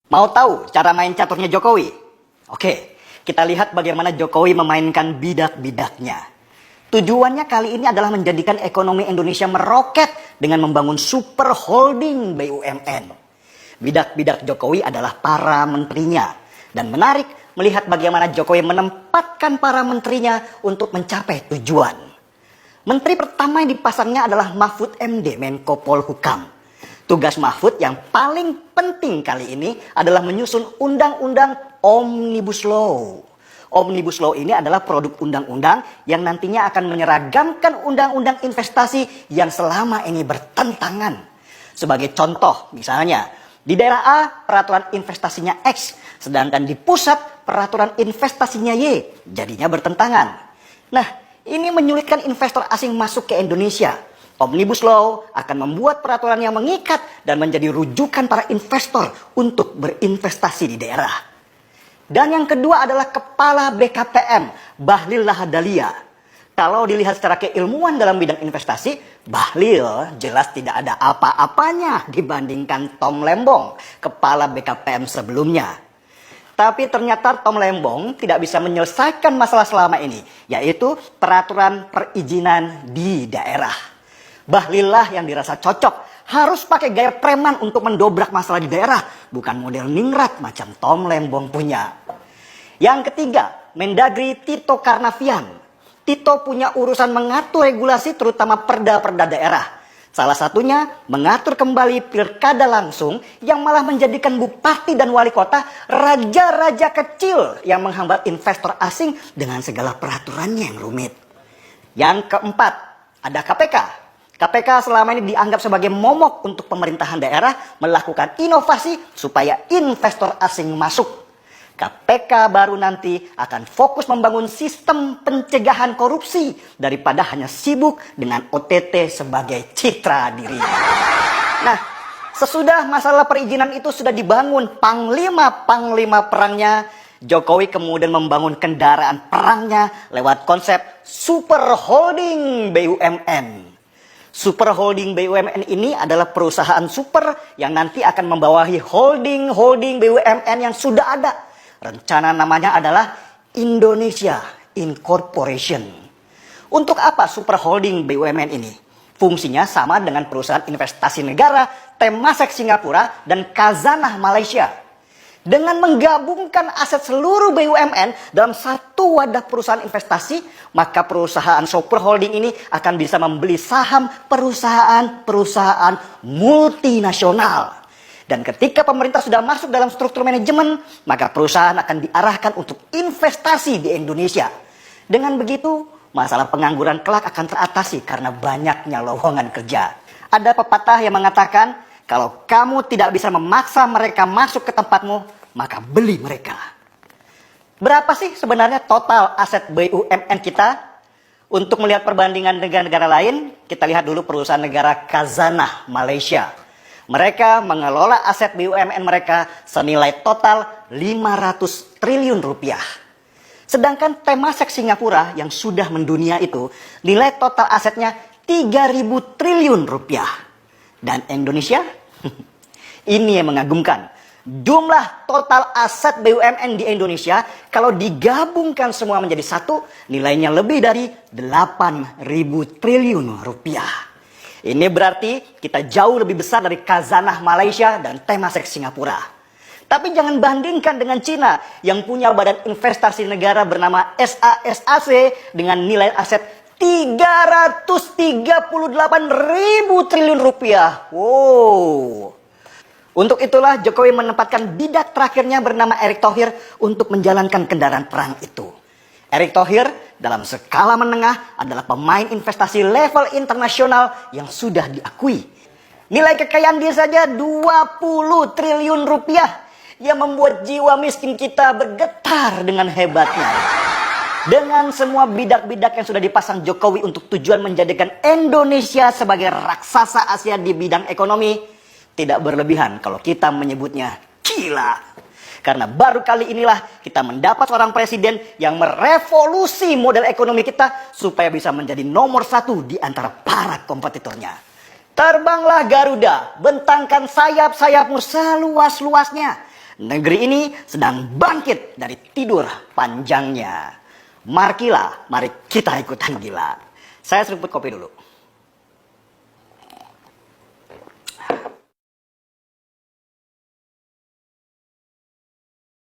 Mau tahu cara main caturnya Jokowi? Oke, kita lihat bagaimana Jokowi memainkan bidak-bidaknya. Tujuannya kali ini adalah menjadikan ekonomi Indonesia meroket dengan membangun super holding BUMN. Bidak-bidak Jokowi adalah para menterinya. Dan menarik melihat bagaimana Jokowi menempatkan para menterinya untuk mencapai tujuan. Menteri pertama yang dipasangnya adalah Mahfud MD, Menko Polhukam. Tugas Mahfud yang paling penting kali ini adalah menyusun undang-undang Omnibus Law. Omnibus Law ini adalah produk undang-undang yang nantinya akan menyeragamkan undang-undang investasi yang selama ini bertentangan. Sebagai contoh, misalnya, di daerah A peraturan investasinya X, sedangkan di pusat peraturan investasinya Y, jadinya bertentangan. Nah, ini menyulitkan investor asing masuk ke Indonesia. Omnibus Law akan membuat peraturan yang mengikat dan menjadi rujukan para investor untuk berinvestasi di daerah. Dan yang kedua adalah Kepala BKPM, Bahlil Lahadalia. Kalau dilihat secara keilmuan dalam bidang investasi, Bahlil jelas tidak ada apa-apanya dibandingkan Tom Lembong, Kepala BKPM sebelumnya. Tapi ternyata Tom Lembong tidak bisa menyelesaikan masalah selama ini, yaitu peraturan perizinan di daerah. Bahlil lah yang dirasa cocok, harus pakai gaya preman untuk mendobrak masalah di daerah, bukan model ningrat macam Tom Lembong punya. Yang ketiga, Mendagri Tito Karnavian. Tito punya urusan mengatur regulasi terutama perda-perda daerah. Salah satunya mengatur kembali pilkada langsung yang malah menjadikan bupati dan wali kota raja-raja kecil yang menghambat investor asing dengan segala peraturannya yang rumit. Yang keempat, ada KPK. KPK selama ini dianggap sebagai momok untuk pemerintahan daerah melakukan inovasi supaya investor asing masuk. KPK baru nanti akan fokus membangun sistem pencegahan korupsi daripada hanya sibuk dengan OTT sebagai citra diri. Nah, sesudah masalah perizinan itu sudah dibangun panglima-panglima perangnya, Jokowi kemudian membangun kendaraan perangnya lewat konsep super holding BUMN. Super holding BUMN ini adalah perusahaan super yang nanti akan membawahi holding BUMN yang sudah ada. Rencana namanya adalah Indonesia Incorporation. Untuk apa super holding BUMN ini? Fungsinya sama dengan perusahaan investasi negara, Temasek Singapura, dan Khazanah Malaysia. Dengan menggabungkan aset seluruh BUMN dalam satu wadah perusahaan investasi, maka perusahaan super holding ini akan bisa membeli saham perusahaan-perusahaan multinasional. Dan ketika pemerintah sudah masuk dalam struktur manajemen, maka perusahaan akan diarahkan untuk investasi di Indonesia. Dengan begitu, masalah pengangguran kelak akan teratasi karena banyaknya lowongan kerja. Ada pepatah yang mengatakan, kalau kamu tidak bisa memaksa mereka masuk ke tempatmu, maka beli mereka. Berapa sih sebenarnya total aset BUMN kita? Untuk melihat perbandingan negara-negara lain, kita lihat dulu perusahaan negara Khazanah Malaysia. Mereka mengelola aset BUMN mereka senilai total 500 triliun rupiah. Sedangkan Temasek Singapura yang sudah mendunia itu, nilai total asetnya 3.000 triliun rupiah. Dan Indonesia? Ini yang mengagumkan. Jumlah total aset BUMN di Indonesia kalau digabungkan semua menjadi satu, nilainya lebih dari 8.000 triliun rupiah. Ini berarti kita jauh lebih besar dari Khazanah Malaysia dan Temasek Singapura. Tapi jangan bandingkan dengan Cina yang punya badan investasi negara bernama SASAC dengan nilai aset 338.000 triliun rupiah. Wow. Untuk itulah Jokowi menempatkan bidak terakhirnya bernama Erick Thohir untuk menjalankan kendaraan perang itu. Erick Thohir dalam skala menengah adalah pemain investasi level internasional yang sudah diakui. Nilai kekayaan dia saja 20 triliun rupiah yang membuat jiwa miskin kita bergetar dengan hebatnya. Dengan semua bidak-bidak yang sudah dipasang Jokowi untuk tujuan menjadikan Indonesia sebagai raksasa Asia di bidang ekonomi, tidak berlebihan kalau kita menyebutnya gila. Karena baru kali inilah kita mendapat seorang presiden yang merevolusi model ekonomi kita supaya bisa menjadi nomor satu di antara para kompetitornya. Terbanglah Garuda, bentangkan sayap-sayapmu seluas-luasnya. Negeri ini sedang bangkit dari tidur panjangnya. Markila, mari kita ikutan gila. Saya seruput kopi dulu.